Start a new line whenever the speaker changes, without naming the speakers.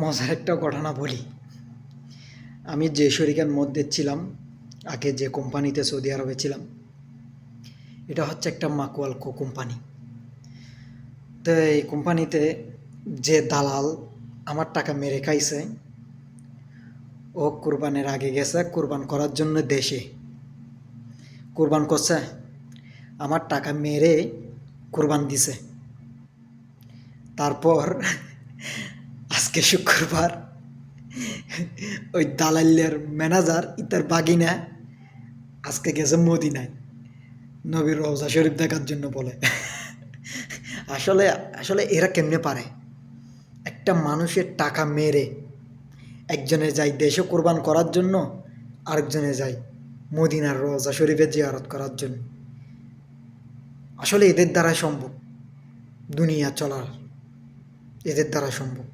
মজার একটা ঘটনা বলি। আমি যে শরিকের মধ্যে ছিলাম, আগে যে কোম্পানিতে সৌদি আরবে ছিলাম, এটা হচ্ছে একটা মাকওয়ালকো কোম্পানি। তো এই কোম্পানিতে যে দালাল আমার টাকা মেরে খাইছে, ও কোরবানের আগে গেছে কোরবান করার জন্য দেশে। কোরবান করছে, আমার টাকা মেরে কোরবান দিছে। তারপর আজকে শুক্রবার ওই দালালের ম্যানেজার ইতার বাগিনা আজকে গেছে মদিনায় নবীর রওজা শরীফ দেখার জন্য বলে। আসলে আসলে এরা কেমনে পারে একটা মানুষের টাকা মেরে একজনে যায় দেশে কোরবান করার জন্য, আরেকজনে যায় মদিনার রওজা শরীফে জিয়ারত করার জন্য। আসলে এদের দ্বারা সম্ভব দুনিয়া চলার, এদের দ্বারা সম্ভব।